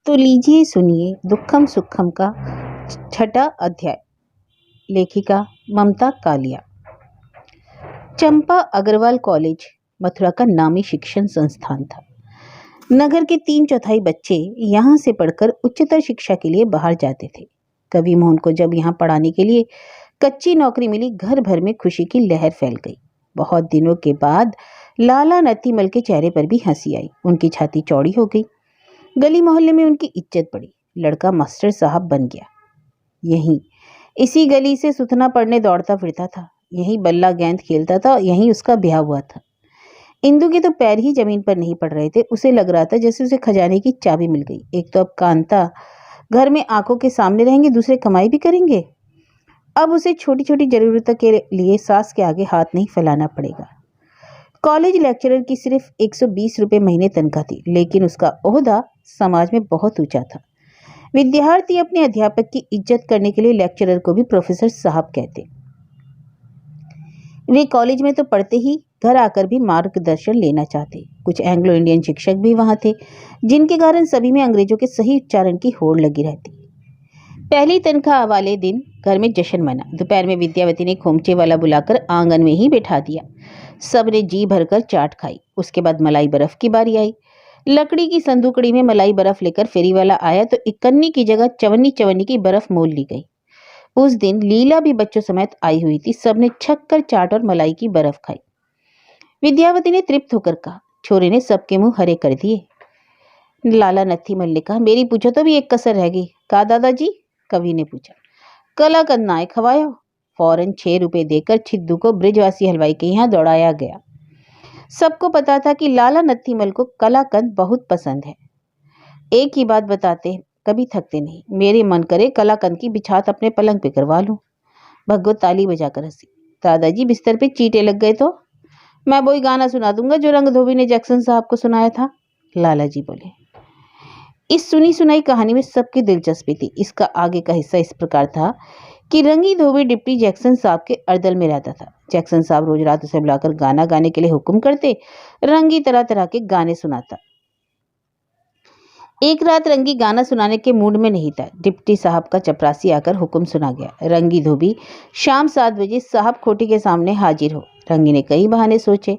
तो लीजिए सुनिए दुखम सुखम का छठा अध्याय। लेखिका ममता कालिया। चंपा अग्रवाल कॉलेज मथुरा का नामी शिक्षण संस्थान था। नगर के 3/4 बच्चे यहाँ से पढ़कर उच्चतर शिक्षा के लिए बाहर जाते थे। कवि मोहन को जब यहाँ पढ़ाने के लिए कच्ची नौकरी मिली, घर भर में खुशी की लहर फैल गई। बहुत दिनों के बाद लाला नथीमल के चेहरे पर भी हंसी आई। उनकी छाती चौड़ी हो गई। गली मोहल्ले में उनकी इज्जत बढ़ी। लड़का मास्टर साहब बन गया। यहीं इसी गली से सुथना पढ़ने दौड़ता फिरता था। यहीं बल्ला गेंद खेलता था। यहीं उसका ब्याह हुआ था। इंदु के तो पैर ही जमीन पर नहीं पड़ रहे थे। उसे लग रहा था जैसे उसे खजाने की चाबी मिल गई। एक तो अब कांता घर में आंखों के सामने रहेंगे, दूसरे कमाई भी करेंगे। अब उसे छोटी छोटी जरूरतों के लिए सास के आगे हाथ नहीं फैलाना पड़ेगा। कॉलेज लेक्चरर की सिर्फ 120 रुपये महीने तनख्वाह थी, लेकिन उसका ओहदा समाज में बहुत ऊंचा था। विद्यार्थी अपने अध्यापक की इज्जत करने के लिए लेक्चरर को भी प्रोफेसर साहब कहते। वे कॉलेज में तो पढ़ते ही घर आकर भी मार्गदर्शन लेना चाहते। कुछ एंग्लो इंडियन शिक्षक भी वहां थे, जिनके कारण सभी में अंग्रेजों के सही उच्चारण की होड़ लगी रहती। पहली तनख्वाह वाले दिन घर में जश्न मना। दोपहर में विद्यावती ने खोमचे वाला बुलाकर आंगन में ही बैठा दिया। सब ने जी भरकर चाट खाई। उसके बाद मलाई बर्फ की बारी आई। लकड़ी की संदूकड़ी में मलाई बर्फ लेकर फेरी वाला आया तो इकन्नी की जगह चवन्नी चवन्नी की बर्फ मोल ली गई। उस दिन लीला भी बच्चों समेत आई हुई थी। सबने छक्कर चाट और मलाई की बर्फ खाई। विद्यावती ने तृप्त होकर कहा। छोरे ने सबके मुंह हरे कर दिए। लाला नथीमल ने कहा, मेरी पूछो तो भी एक कसर रह गई। कहा दादाजी? कवि ने पूछा। कलाकंद नाय खवाया। फौरन 6 रुपए देकर छिद्दू को ब्रिजवासी हलवाई के यहाँ दौड़ाया गया। सबको पता था कि लाला नथीमल को कलाकंद बहुत पसंद है। एक ही बात बताते, कभी थकते नहीं। मेरे मन करे कलाकंद की बिछात अपने पलंग पे करवा लूं। भग्गो ताली बजाकर हंसी। दादाजी बिस्तर पे चींटे लग गए तो? मैं वही गाना सुना दूंगा जो रंग धोबी ने जैक्सन साहब को सुनाया था, लाला जी बोले। इस सुनी सुनाई कहानी में सबकी दिलचस्पी थी। इसका आगे का हिस्सा इस प्रकार था कि रंगी धोबी डिप्टी जैक्सन साहब के अर्दल में रहता था। जैक्सन साहब रोज रात उसे बुलाकर गाना गाने के लिए हुक्म करते। रंगी तरह तरह के गाने सुनाता। एक रात रंगी गाना सुनाने के मूड में नहीं था। डिप्टी साहब का चपरासी आकर हुक्म सुना गया। रंगी धोबी शाम 7 बजे साहब खोटी के सामने हाजिर हो। रंगी ने कई बहाने सोचे।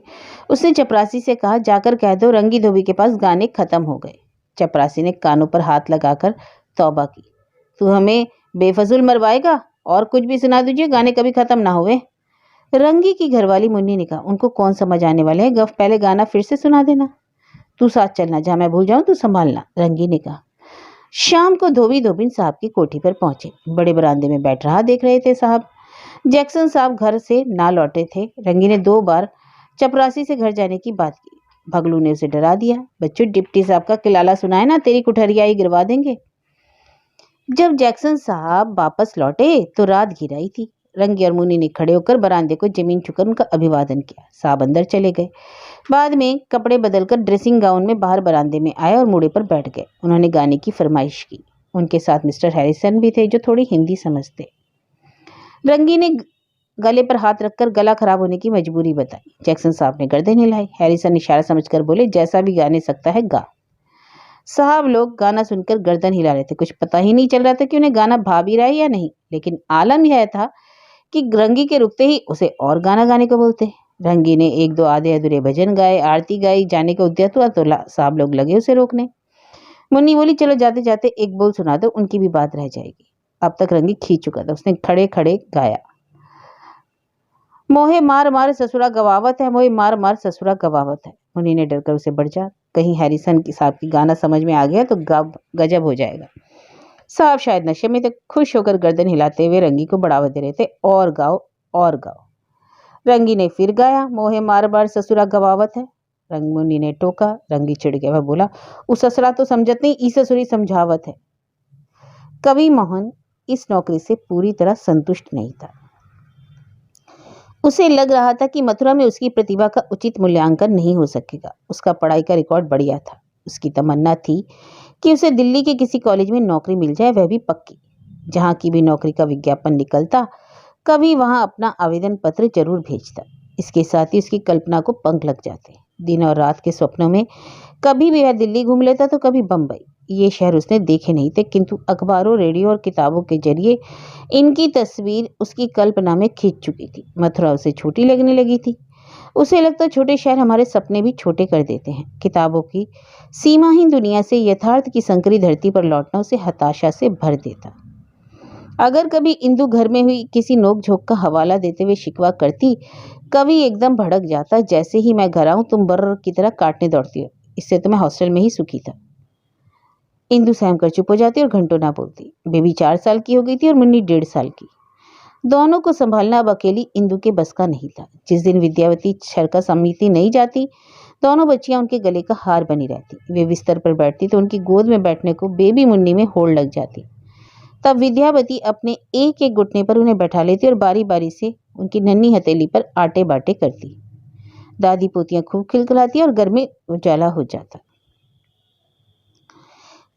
उसने चपरासी से कहा, जाकर कह दो रंगी धोबी के पास गाने खत्म हो गए। चपरासी ने कानों पर हाथ लगाकर तौबा की। तू हमें बेफजूल मरवाएगा? और कुछ भी सुना दीजिए, गाने कभी खत्म ना हुए। रंगी की घरवाली मुन्नी ने कहा, उनको कौन समझ आने वाले हैं, गफ पहले गाना फिर से सुना देना। तू साथ चलना, जहां मैं भूल जाऊं तू संभालना, रंगी ने कहा। शाम को धोबी धोबिन साहब की कोठी पर पहुंचे। बड़े बरामदे में बैठ रहा देख रहे थे साहब। जैक्सन साहब घर से ना लौटे थे। रंगी ने 2 बार चपरासी से घर जाने की बात की। भगलू ने उसे डरा दिया। बच्चों, डिप्टी साहब का किलाला सुनाए ना, तेरी कुठरिया ही गिरवा देंगे। जब जैक्सन साहब वापस लौटे तो रात घिर आई थी। रंगी और मुन्नी ने खड़े होकर बरामदे को जमीन छूकर उनका अभिवादन किया। साहब अंदर चले गए। बाद में कपड़े बदलकर ड्रेसिंग गाउन में बाहर बरामदे में आए और मूड़े पर बैठ गए। उन्होंने गाने की फरमाइश की। उनके साथ मिस्टर हैरिसन भी थे, जो थोड़ी हिंदी समझते। रंगी ने गले पर हाथ रखकर गला खराब होने की मजबूरी बताई। जैक्सन साहब ने गर्दन हिलाई। हैरिसन इशारा समझकर बोले, जैसा भी गाने सकता है गा। साहब लोग गाना सुनकर गर्दन हिला रहे थे। कुछ पता ही नहीं चल रहा था कि उन्हें गाना भा भी रहा है या नहीं, लेकिन आलम यह था कि रंगी के रुकते ही उसे और गाना गाने को बोलते। रंगी ने 1-2 आधे अधूरे भजन गाए, आरती गाई। जाने को उद्यत हुआ तो साहब लोग लगे उसे रोकने। मुन्नी बोली, चलो जाते जाते एक बोल सुना दो, उनकी भी बात रह जाएगी। अब तक रंगी खींच चुका था। उसने खड़े खड़े गाया, मोहे मार मार ससुरा गवावत है, मोहे मार मार ससुरा गवावत है। मुन्नी ने डरकर उसे बढ़ जा, कहीं हैरिसन की साहब की गाना समझ में आ गया तो गजब हो जाएगा। साहब शायद नशे में थे। खुश होकर गर्दन हिलाते हुए रंगी को बढ़ावा दे रहे थे, और गाओ और गाओ। रंगी ने फिर गाया, मोहे मार मार ससुरा गवावत है। मुन्नी ने टोका। रंगी चिढ़ गया। वह बोला, उस ससुरा तो समझत नहीं, ई ससुरी समझावत है। कवि मोहन इस नौकरी से पूरी तरह संतुष्ट नहीं था। उसे लग रहा था कि मथुरा में उसकी प्रतिभा का उचित मूल्यांकन नहीं हो सकेगा। उसका पढ़ाई का रिकॉर्ड बढ़िया था। उसकी तमन्ना थी कि उसे दिल्ली के किसी कॉलेज में नौकरी मिल जाए, वह भी पक्की। जहां की भी नौकरी का विज्ञापन निकलता, कभी वहां अपना आवेदन पत्र जरूर भेजता। इसके साथ ही उसकी कल्पना को पंख लग जाते। दिन और रात के स्वप्नों में कभी भी वह दिल्ली घूम लेता तो कभी बम्बई। ये शहर उसने देखे नहीं थे, किंतु अखबारों, रेडियो और किताबों के जरिए इनकी तस्वीर उसकी कल्पना में खींच चुकी थी। मथुरा उसे छोटी लगने लगी थी। उसे लगता छोटे शहर हमारे सपने भी छोटे कर देते हैं। किताबों की सीमाहीन दुनिया से यथार्थ की संकरी धरती पर लौटना उसे हताशा से भर देता। अगर कभी इंदु घर में हुई किसी नोक-झोंक का हवाला देते हुए शिकवा करती, कवि एकदम भड़क जाता। जैसे ही मैं घर आऊं तुम बर्र की तरह काटने दौड़ती हो, इससे तो मैं हॉस्टल में ही सुखी था। इंदु सहम कर चुप हो जाती और घंटों ना बोलती। बेबी 4 साल की हो गई थी और मुन्नी 1.5 साल की। दोनों को संभालना अब अकेली इंदु के बस का नहीं था। जिस दिन विद्यावती चरखा समिति नहीं जाती, दोनों बच्चियां उनके गले का हार बनी रहती। वे बिस्तर पर बैठती तो उनकी गोद में बैठने को बेबी मुन्नी में होड़ लग जाती। तब विद्यावती अपने एक एक घुटने पर उन्हें बैठा लेती और बारी बारी से उनकी नन्ही हथेली पर आटे बाटे करती। दादी पोतियां खूब खिलखिलाती और घर में उजाला हो जाता।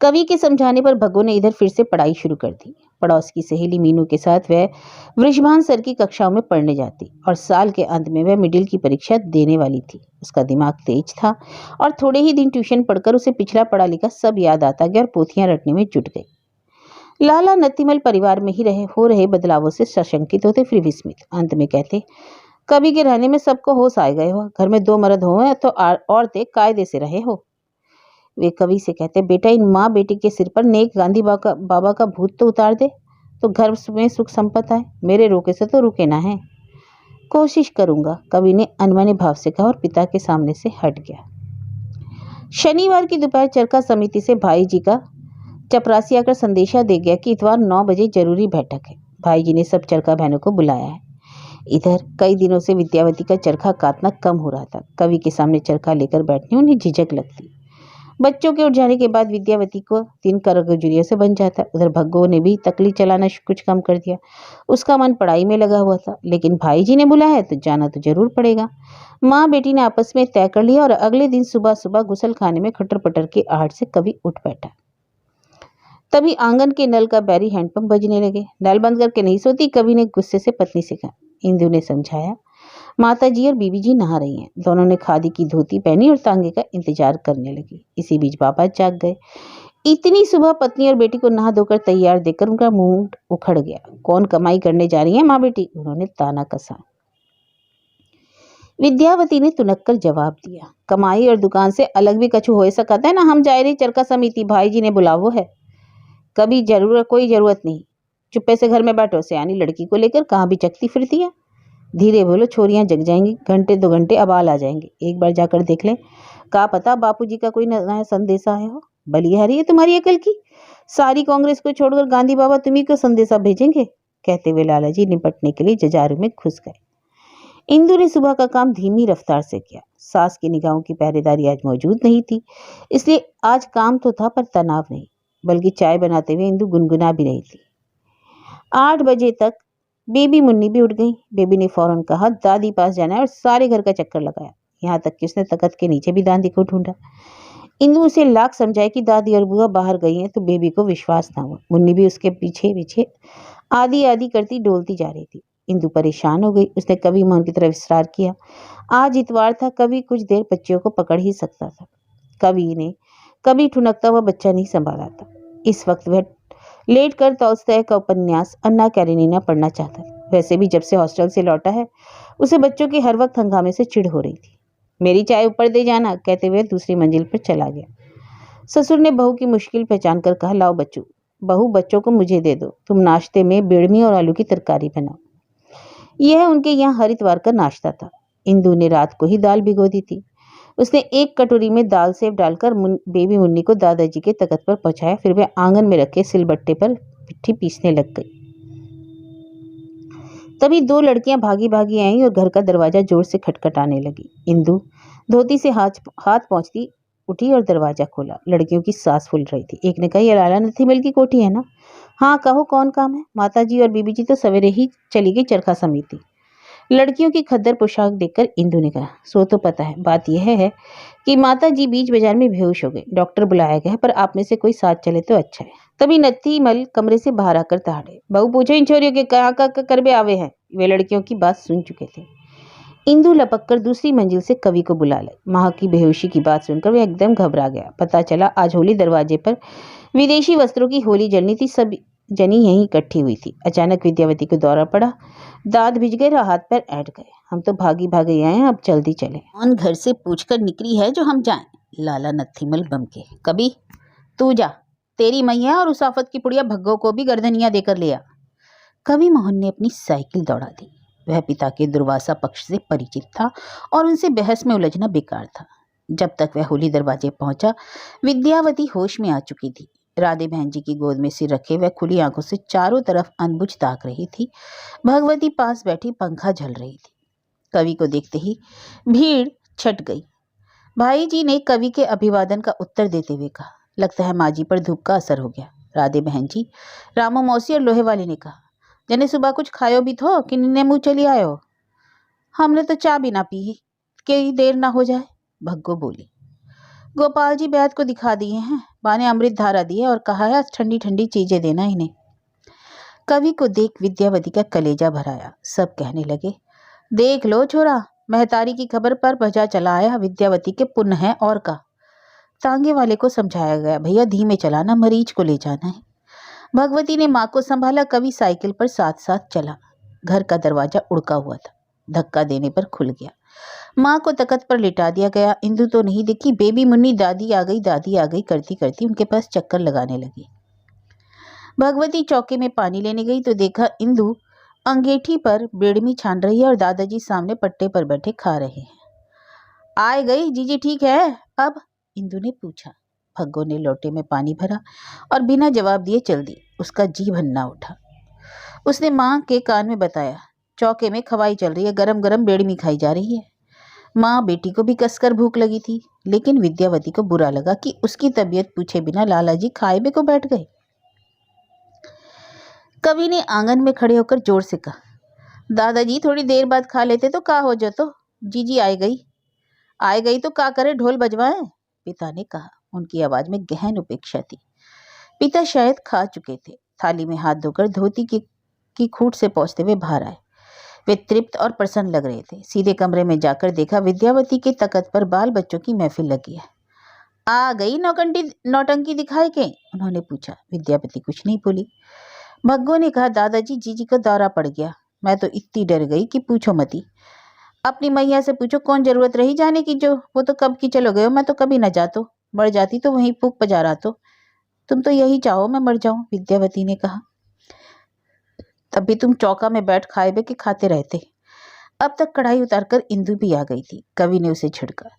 कवि के समझाने पर भगो ने इधर फिर से पढ़ाई शुरू कर दी। पड़ोस की सहेली मीनू के साथ वह वृषभान सर की कक्षाओं में पढ़ने जाती और साल के अंत में वह मिडिल की परीक्षा देने वाली थी। उसका दिमाग तेज था और थोड़े ही दिन ट्यूशन पढ़कर उसे पिछला पढ़ा लिखा सब याद आता गया और पोथियां रटने में जुट गई। लाला नतीमल परिवार में ही रहे बदलावों से सशंकित होते, फिर विस्मित। अंत में कहते, कवि के रहने में सबको होश आ गए हो। घर में 2 मर्द हो तो औरतें कायदे से रहे हो। वे कवि से कहते, बेटा इन माँ बेटी के सिर पर नेक गांधी बाबा का भूत तो उतार दे तो घर में सुख संपत्ति आए। मेरे रोके से तो रुके ना है। कोशिश करूंगा, कवि ने अनमने भाव से कहा और पिता के सामने से हट गया। शनिवार की दोपहर चरखा समिति से भाई जी का चपरासी आकर संदेशा दे गया कि इतवार 9 बजे जरूरी बैठक है। भाई जी ने सब चरखा बहनों को बुलाया है। इधर कई दिनों से विद्यावती का चरखा काटना कम हो रहा था। कवि के सामने चरखा लेकर बैठने उन्हें झिझक लगती। बच्चों के उठ जाने के बाद विद्यावती को 3 करगजुरियों से बन जाता। उधर भग्गो ने भी तकली चलाना कुछ कम कर दिया। उसका मन पढ़ाई में लगा हुआ था, लेकिन भाई जी ने बुलाया है तो जाना तो जरूर पड़ेगा। माँ बेटी ने आपस में तय कर लिया और अगले दिन सुबह सुबह गुसल खाने में खटर पटर की आहट से कवि उठ बैठा। तभी आंगन के नल का बैरी हैंडपंप बजने लगे। नल बंद करके नहीं सोती, कवि ने गुस्से से पत्नी से कहा। इंदु ने समझाया, माताजी और बीबी जी नहा रही हैं। दोनों ने खादी की धोती पहनी और तांगे का इंतजार करने लगी। इसी बीच बाबा जाग गए। इतनी सुबह पत्नी और बेटी को नहा धोकर तैयार देखकर उनका मुंह उखड़ गया। कौन कमाई करने जा रही है माँ बेटी, उन्होंने ताना कसा। विद्यावती ने तुनक कर जवाब दिया, कमाई और दुकान से अलग भी कछु हो सकता है ना। हम जा रही चरखा समिति, भाई जी ने बुलावो है। कभी कोई जरूरत नहीं, चुप्पे से घर में बैठो। सियानी लड़की को लेकर कहाँ भी चकती फिरती है। धीरे बोलो, छोरियां जग जाएंगी। घंटे 2 घंटे अबाल आ जाएंगे। एक बार जाकर देख ले, क्या पता बापूजी का कोई नया संदेशा आया हो। बलिहारी है तुम्हारी अकल की। सारी कांग्रेस को छोड़कर गांधी बाबा तुम्ही को संदेशा भेजेंगे। कहते हुए लालाजी निपटने के लिए जजारू में घुस गए। इंदु ने सुबह का काम धीमी रफ्तार से किया। सास की निगाहों की पहरेदारी आज मौजूद नहीं थी, इसलिए आज काम तो था पर तनाव नहीं। बल्कि चाय बनाते हुए इंदु गुनगुना भी रही थी। 8 बजे तक बेबी मुन्नी भी उठ गई। बेबी ने फौरन कहा, दादी पास जाना है और सारे घर का चक्कर लगाया। यहाँ तक कि उसने तख्त के नीचे भी दादी को ढूंढा। इंदु उसे लाख समझाए कि दादी और बुआ बाहर गई हैं, तो बेबी को विश्वास ना हुआ। मुन्नी भी उसके पीछे पीछे आधी आधी करती डोलती जा रही थी। इंदु परेशान हो गई। उसने कवि मोहन की तरफ विस्तार किया। आज इतवार था, कवि कुछ देर बच्चियों को पकड़ ही सकता था। कवि ने कभी ठुनकता हुआ बच्चा नहीं संभाला था। इस वक्त वह लेट कर तौलस्तय का उपन्यास अन्ना कैरेनिना पढ़ना चाहता था। वैसे भी जब से हॉस्टल से लौटा है, उसे बच्चों के हर वक्त हंगामे से चिढ़ हो रही थी। मेरी चाय ऊपर दे जाना, कहते हुए दूसरी मंजिल पर चला गया। ससुर ने बहू की मुश्किल पहचान कर कहा, लाओ बहू बच्चों को मुझे दे दो। तुम नाश्ते में बेड़मी और आलू की तरकारी बनाओ। यह उनके यहाँ हर इतवार का नाश्ता था। इंदु ने रात को ही दाल भिगो दी थी। उसने एक कटोरी में दाल सेव डालकर बेबी मुन्नी को दादाजी के तख्त पर पहुंचाया। फिर वह आंगन में रखे सिलबट्टे पर पिट्ठी पीसने लग गई। तभी 2 लड़कियां भागी भागी आईं और घर का दरवाजा जोर से खटखटाने लगी। इंदु धोती से हाथ पहुंचती उठी और दरवाजा खोला। लड़कियों की सांस फूल रही थी। एक ने कहा, ये लाला नथीमल की कोठी है ना? हाँ, कहो कौन काम है? माताजी और बीबी जी तो सवेरे ही चली गई चरखा समिति। लड़कियों की खद्दर पोशाक देखकर इंदु ने कहा, सो तो पता है। बात यह है कि माताजी बीच बाजार में बेहोश हो गए। डॉक्टर बुलाया गया है, पर आप में से कोई साथ चले तो अच्छा है। तभी नथीमल कमरे से बाहर आकर दहाड़े, बहू पूछो इन छोरियों के कहाँ का करबे आवे हैं। वे लड़कियों की बात सुन चुके थे। इंदु लपककर दूसरी मंजिल से कवि को बुला लाई। माँ की बेहोशी की बात सुनकर वह एकदम घबरा गया। पता चला आज होली दरवाजे पर विदेशी वस्त्रों की होली जलनी थी। सब जनी यहीं इकट्ठी हुई थी। अचानक विद्यावती को दौरा पड़ा। दांत भिज गए और हाथ पैर ऐंठ गए। हम तो भागी भागे आए हैं, अब जल्दी चले। कौन घर से पूछकर निकली है जो हम जाएं? लाला नत्थीमल बम के। कभी तू जा, तेरी मैया और उस आफत की पुड़िया भग्गो को भी गर्दनिया देकर ले आ। कवि मोहन ने अपनी साइकिल दौड़ा दी। वह पिता के दुर्वासा पक्ष से परिचित था और उनसे बहस में उलझना बेकार था। जब तक वह होली दरवाजे पहुंचा, विद्यावती होश में आ चुकी थी। राधे बहन जी की गोद में सिर रखे वह खुली आंखों से चारों तरफ अनबुझ ताक रही थी। भगवती पास बैठी पंखा झल रही थी। कवि को देखते ही भीड़ छट गई। भाई जी ने कवि के अभिवादन का उत्तर देते हुए कहा, लगता है माँ जी पर धूप का असर हो गया। राधे बहन जी, रामो मौसी और लोहे वाली ने कहा, जने सुबह कुछ खायो भी थो कि निन्ने मुँह चली आयो? हमने तो चाय भी ना पी कि देर ना हो जाए, भग्गो बोली। गोपाल जी बैद को दिखा दिए हैं, बाने अमृत धारा दी है और कहा है आज ठंडी ठंडी चीजें देना इन्हें। कवि को देख विद्यावती का कलेजा भराया। सब कहने लगे, देख लो छोरा, महतारी की खबर पर भजा चला आया। विद्यावती के पुण्य है और का। तांगे वाले को समझाया गया, भैया धीमे चलाना, मरीज को ले जाना है। भगवती ने माँ को संभाला। कवि साइकिल पर साथ साथ चला। घर का दरवाजा उड़का हुआ था। धक्का देने पर खुल गया। माँ को तख्त पर लिटा दिया गया। इंदु तो नहीं दिखी। बेबी मुन्नी दादी आ गई करती करती उनके पास चक्कर लगाने लगी। भगवती चौके में पानी लेने गई तो देखा इंदु अंगेठी पर बेड़मी छान रही है और दादाजी सामने पट्टे पर बैठे खा रहे हैं। आए गई जीजी ठीक है अब? इंदु ने पूछा। भग्गो ने लोटे में पानी भरा और बिना जवाब दिए चल दी। उसका जी भन्ना उठा। उसने माँ के कान में बताया, चौके में खवाई चल रही है, गरम गरम बेड़मी खाई जा रही है। माँ बेटी को भी कसकर भूख लगी थी, लेकिन विद्यावती को बुरा लगा कि उसकी तबीयत पूछे बिना लालाजी खाए बे को बैठ गए। कवि ने आंगन में खड़े होकर जोर से कहा, दादाजी थोड़ी देर बाद खा लेते तो का हो जातो। जीजी आए गई तो का करे, ढोल बजवाएं? पिता ने कहा। उनकी आवाज में गहन उपेक्षा थी। पिता शायद खा चुके थे। थाली में हाथ धोकर धोती की खूंट से पहुंचते हुए बाहर आए। वे तृप्त और प्रसन्न लग रहे थे। सीधे कमरे में जाकर देखा विद्यावती के तख्त पर बाल बच्चों की महफिल लगी है। आ गई नौटंकी दिखाए के? उन्होंने पूछा। विद्यावती कुछ नहीं बोली। भग्गो ने कहा, दादाजी जीजी का दौरा पड़ गया। मैं तो इतनी डर गई कि पूछो मती। अपनी मैया से पूछो, कौन जरूरत रही जाने की, जो वो तो कब की चलो गए हो। मैं तो कभी न जातो, मर जाती तो वहीं फूक पजारा तो। तुम तो यही चाहो मैं मर जाऊं, विद्यावती ने कहा। तब भी तुम चौका में बैठ खाए बे के खाते रहते। अब तक कढ़ाई उतारकर इंदु भी आ गई थी। कवि ने उसे छिड़का,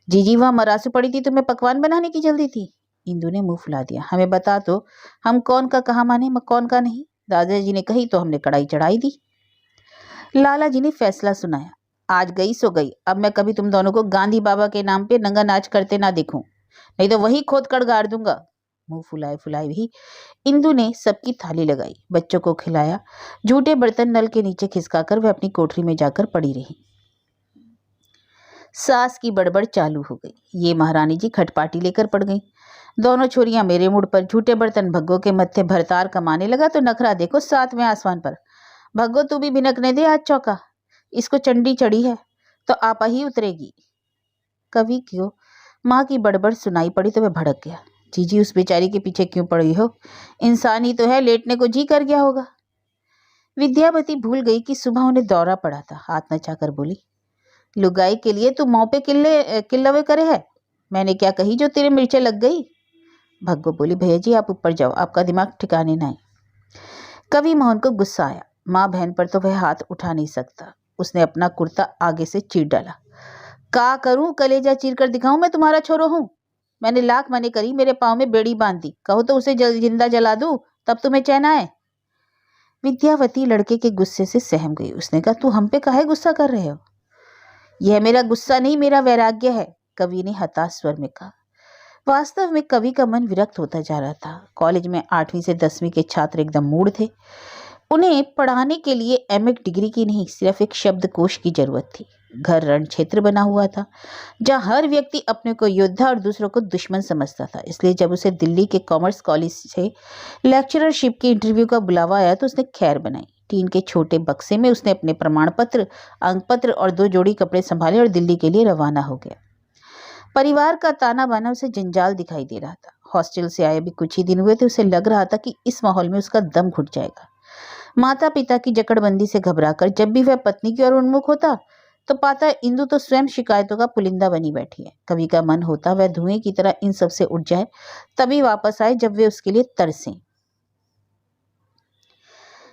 जीजी वहां मरासू पड़ी थी, तुम्हें पकवान बनाने की जल्दी थी? इंदु ने मुंह फुला दिया। हमें बता दो, हम कौन का कहा माने, कौन का नहीं। दादाजी ने कही तो हमने कढ़ाई चढ़ाई दी। लाला जी ने फैसला सुनाया, आज गई सो गई। अब मैं कभी तुम दोनों को गांधी बाबा के नाम पे नंगा नाच करते ना देखूं, नहीं तो वही खोद कर गाड़ दूंगा। मुंह फुलाए फुलाए भी इंदु ने सबकी थाली लगाई, बच्चों को खिलाया। झूठे बर्तन नल के नीचे खिसकाकर वह अपनी कोठरी में जाकर पड़ी रही। सास की बड़बड़ चालू हो गई। ये महारानी जी खटपाटी लेकर पड़ गई। दोनों छोरियां मेरे मुड़ पर। झूठे बर्तन भग्गो के मत्थे भरतार कमाने लगा तो नखरा देखो सातवें आसमान पर। भग्गो तू भी भिनकने दे आज चौका, इसको चंडी चढ़ी है तो आपा ही उतरेगी। कवि को माँ की बड़बड़ सुनाई पड़ी तो वह भड़क गया। जीजी उस बेचारी के पीछे क्यों पड़ी हो? इंसान ही तो है, लेटने को जी कर गया होगा। विद्यावती भूल गई कि सुबह उन्हें दौरा पड़ा था। हाथ नचाकर बोली, लुगाई के लिए तू मुंह पे किल्लवे करे है। मैंने क्या कही जो तेरे मिर्चे लग गई? भग्गो बोली, भैया जी आप ऊपर जाओ, आपका दिमाग ठिकाने ना है। कवि मोहन को गुस्सा आया। माँ बहन पर तो वह हाथ उठा नहीं सकता। उसने अपना कुर्ता आगे से चीर डाला। का करूं, कलेजा चीर कर दिखाऊं मैं तुम्हारा छोरो हूं? मैंने लाख मने करी, मेरे पाँव में बेड़ी बांध दी। कहो तो उसे जिंदा जला दूं, तब तुम्हें चैन आए। विद्यावती लड़के के गुस्से से सहम गई। उसने कहा, तू हम पे काहे गुस्सा कर रहे हो? यह मेरा गुस्सा नहीं, मेरा वैराग्य है, कवि ने हताश स्वर में कहा। वास्तव में कवि का मन विरक्त होता जा रहा था। कॉलेज में 8वीं से 10वीं के छात्र एकदम मूड थे। उन्हें पढ़ाने के लिए एमए डिग्री की नहीं, सिर्फ एक शब्दकोश की जरूरत थी। घर रण क्षेत्र बना हुआ था जहाँ हर व्यक्ति अपने को योद्धा और दूसरों को दुश्मन समझता था। इसलिए जब उसे दिल्ली के कॉमर्स कॉलेज से लेक्चररशिप के इंटरव्यू का बुलावा आया तो उसने खैर बनाई। टीन के छोटे बक्से में उसने अपने प्रमाण पत्र, अंक पत्र और 2 जोड़ी कपड़े संभाले और दिल्ली के लिए रवाना हो गया। परिवार का ताना बाना उसे जंजाल दिखाई दे रहा था। हॉस्टल से आए भी कुछ ही दिन हुए थे, उसे लग रहा था कि इस माहौल में उसका दम घुट जाएगा। माता पिता की जकड़बंदी से घबराकर जब भी वह पत्नी की ओर उन्मुख होता तो पाता इंदु तो स्वयं शिकायतों का पुलिंदा बनी बैठी है। कभी का मन होता वह धुएं की तरह इन सब से उठ जाए, तभी वापस आए जब वे उसके लिए तरसें।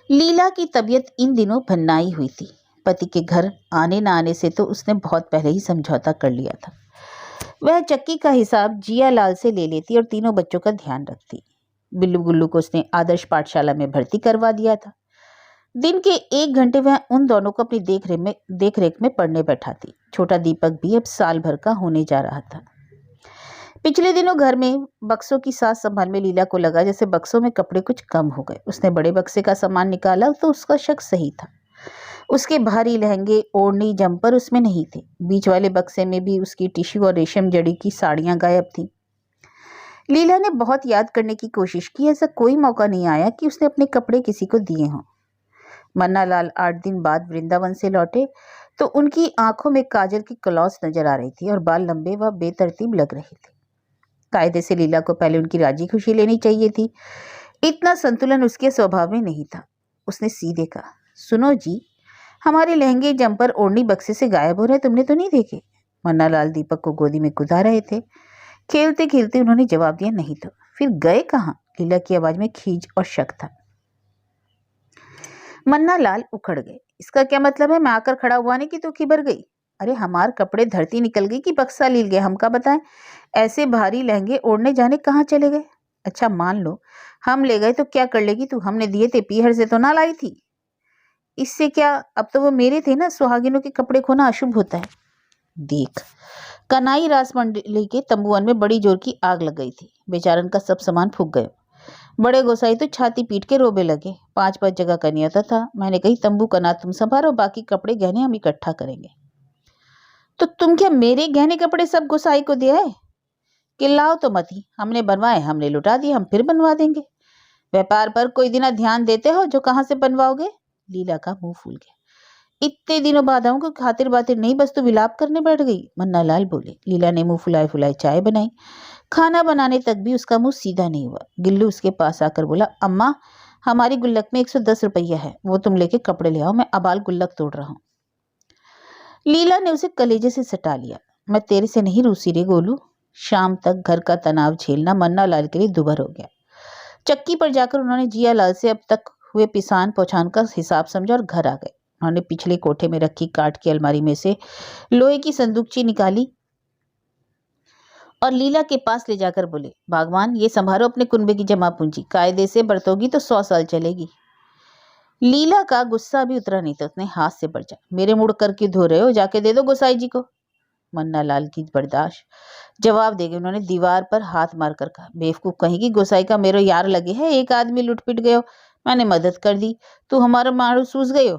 लीला की तबीयत इन दिनों भन्नाई हुई थी। पति के घर आने न आने से तो उसने बहुत पहले ही समझौता कर लिया था। वह चक्की का हिसाब जिया लाल से ले लेती और तीनों बच्चों का ध्यान रखती। बिल्लू गुल्लू को उसने आदर्श पाठशाला में भर्ती करवा दिया था। दिन के 1 घंटे वह उन दोनों को अपनी देखरेख में पढ़ने बैठाती। छोटा दीपक भी अब साल भर का होने जा रहा था। पिछले दिनों घर में बक्सों की साज संभाल में लीला को लगा जैसे बक्सों में कपड़े कुछ कम हो गए। उसने बड़े बक्से का सामान निकाला तो उसका शक सही था। उसके भारी लहंगे, ओढ़नी, जंपर उसमें नहीं थे। बीच वाले बक्से में भी उसकी टिश्यू और रेशम जड़ी की साड़ियां गायब थीं। लीला ने बहुत याद करने की कोशिश की, ऐसा कोई मौका नहीं आया कि उसने अपने कपड़े किसी को दिए हों। मन्ना लाल 8 दिन बाद वृंदावन से लौटे तो उनकी आंखों में काजल की क्लॉस नजर आ रही थी और बाल लंबे व बेतरतीब लग रहे थे। कायदे से लीला को पहले उनकी राजी खुशी लेनी चाहिए थी। इतना संतुलन उसके स्वभाव में नहीं था। उसने सीधे कहा, सुनो जी, हमारे लहंगे, जंपर, ओढ़नी बक्से से गायब हो रहे, तुमने तो नहीं देखे? मन्ना लाल दीपक को गोदी में कुदा रहे थे। खेलते खेलते उन्होंने जवाब दिया, नहीं तो। फिर गए कहाँ? लीला की आवाज में खींच और शक था। मन्ना लाल उखड़ गए। इसका क्या मतलब है? मैं आकर खड़ा हुआ नहीं कि तू खिबर गई? अरे हमार कपड़े धरती निकल गई कि बक्सा लील गए, हमका बताएं। ऐसे भारी लहंगे ओढ़ने जाने कहाँ चले गए? अच्छा मान लो हम ले गए तो क्या कर लेगी तू? हमने दिए थे, पीहर से तो ना लाई थी। इससे क्या, अब तो वो मेरे थे ना। सुहागिनों के कपड़े खोना अशुभ होता है। देख, कनाई रास मंडली के तंबुअन में बड़ी जोर की आग लग गई थी। बेचारन का सब सामान फूक गए। बड़े गोसाई तो छाती पीट के रोबे लगे। 5-5 जगह का नियता था। मैंने कही तंबू कना तुम संभालो, बाकी कपड़े गहने हम इकट्ठा करेंगे। तो तुम क्या मेरे गहने कपड़े सब गोसाई को दिया है? किल्लाओ तो मत ही, हमने बनवाए, हमने लुटा दिए, हम फिर बनवा देंगे। व्यापार पर कोई दिन ध्यान देते हो जो कहाँ से बनवाओगे? लीला का मुंह फूल गया। इतने दिनों बाद आऊं को खातिर बातिर नहीं, बस तो विलाप करने बैठ गई। मन्ना लाल बोले। लीला ने मुंह फुलाए फुलाए चाय बनाई। खाना बनाने तक भी उसका मुंह सीधा नहीं हुआ। गिल्लू उसके पास आकर बोला, अम्मा हमारी गुल्लक में 110 रुपया है, वो तुम लेके कपड़े ले आओ, मैं अबाल गुल्लक तोड़ रहा हूँ। लीला ने उसे कलेजे से सटा लिया। मैं तेरे से नहीं रूसी रे गोलू। शाम तक घर का तनाव झेलना मन्ना लाल के लिए दुभर हो गया। चक्की पर जाकर उन्होंने जिया लाल से अब तक हुए पिसान पहुंचान का हिसाब समझा और घर आ गए। उन्होंने पिछले कोठे में रखी काठ की अलमारी में से लोहे की संदूकची निकाली और लीला के पास ले जाकर बोले, भगवान ये संभालो अपने कुनबे की जमा पूंजी, कायदे से बरतोगी तो 100 साल चलेगी। लीला का गुस्सा भी उतरा नहीं था। उसने हाथ से बरचा, मेरे मुड़ कर क्यों धो रहे हो? जाके दे दो गोसाई जी को। मन्ना लाल की बर्दाश्त जवाब देगी। उन्होंने दीवार पर हाथ मारकर कहा, बेवकूफ कहेगी, गोसाई का मेरो यार लगे है। एक आदमी लुट पिट गयो, मैंने मदद कर दी, तू हमारा मारू सूझ गयो।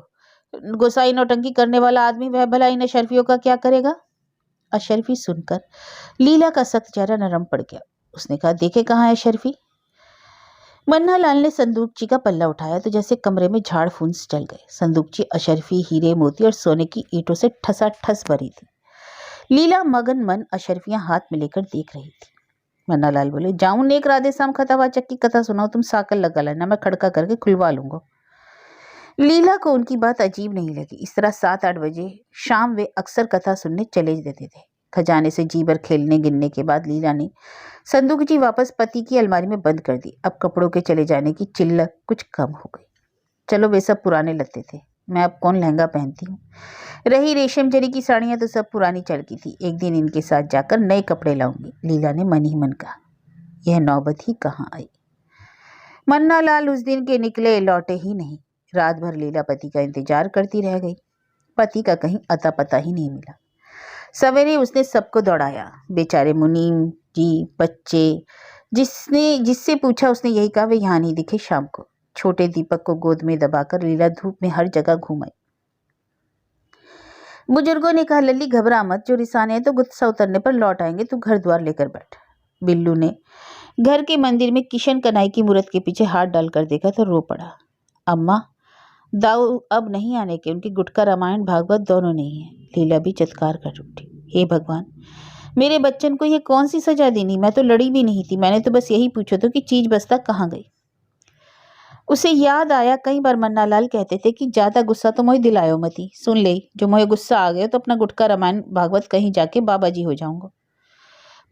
गोसाई नौटंकी करने वाला आदमी, वह भला इन अशरफियों का क्या करेगा? अशरफी सुनकर लीला का सख्त चेहरा नरम पड़ गया। उसने कहा, देखे कहाँ है अशरफी? मन्ना लाल ने संदूकची का पल्ला उठाया तो जैसे कमरे में झाड़ फूंस चल गए। संदूकची अशरफी, हीरे, मोती और सोने की ईंटों से ठसाठस भरी थी। लीला मगन मन अशरफियां हाथ में लेकर देख रही थी। मन्ना लाल बोले, जाऊं नेक राधे शाम खतावाचक की कथा सुनाओ, तुम साकल लगा लेना, मैं खड़का करके खुलवा लूंगा। लीला को उनकी बात अजीब नहीं लगी। इस तरह 7-8 बजे शाम वे अक्सर कथा सुनने चले देते थे। खजाने से जी भर खेलने गिनने के बाद लीला ने संदूकची वापस पति की अलमारी में बंद कर दी। अब कपड़ों के चले जाने की चिल्लक कुछ कम हो गई। चलो वे सब पुराने लत्ते थे, मैं अब कौन लहंगा पहनती हूँ। रही रेशम जरी की साड़ियां तो सब पुरानी चलकी थी। एक दिन इनके साथ जाकर नए कपड़े लाऊंगी, लीला ने मन ही मन कहा। यह नौबत ही कहाँ आई। मन्ना लाल उस दिन के निकले लौटे ही नहीं। रात भर लीला पति का इंतजार करती रह गई। पति का कहीं अता पता ही नहीं मिला। सवेरे उसने सबको दौड़ाया। बेचारे मुनीम जी, बच्चे, जिससे पूछा उसने यही कहा, वे यहाँ नहीं दिखे शाम को। छोटे दीपक को गोद में दबाकर लीला धूप में हर जगह घूमाई। बुजुर्गों ने कहा, लल्ली घबरा मत, जो रिसाने हैं तो गुस्सा उतरने पर लौट आएंगे, तू घर द्वार लेकर बैठ। बिल्लू ने घर के मंदिर में किशन कन्हई की मूर्त के पीछे हाथ डालकर देखा तो रो पड़ा। अम्मा दाऊ अब नहीं आने के, उनकी गुटका रामायण भागवत दोनों नहीं है। लीला भी चित्कार कर उठी, हे भगवान, मेरे बच्चन को ये कौन सी सजा देनी? मैं तो लड़ी भी नहीं थी, मैंने तो बस यही पूछा था कि चीज बस्ता कहाँ गई। उसे याद आया कई बार मन्नालाल कहते थे कि ज्यादा गुस्सा तो मोहे दिलायो मती, सुन ले जो मोहे गुस्सा आ गया तो अपना गुटका रामायण भागवत कहीं जाके बाबा जी हो जाऊंगा।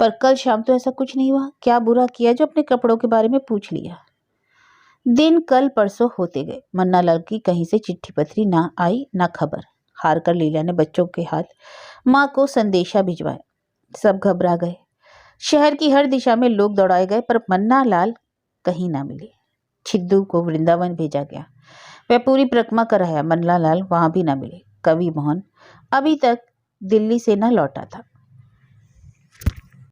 पर कल शाम तो ऐसा कुछ नहीं हुआ। क्या बुरा किया जो अपने कपड़ों के बारे में पूछ लिया। दिन कल परसों होते गए, मन्नालाल की कहीं से चिट्ठी पत्री ना आई ना खबर। हार कर लीला ने बच्चों के हाथ माँ को संदेशा भिजवाया। सब घबरा गए। शहर की हर दिशा में लोग दौड़ाए गए, पर मन्नालाल कहीं ना मिले। छिद्दू को वृंदावन भेजा गया। वह पूरी परिक्रमा कर आया, मन्नालाल वहां भी ना मिले। कवि मोहन अभी तक दिल्ली से न लौटा था।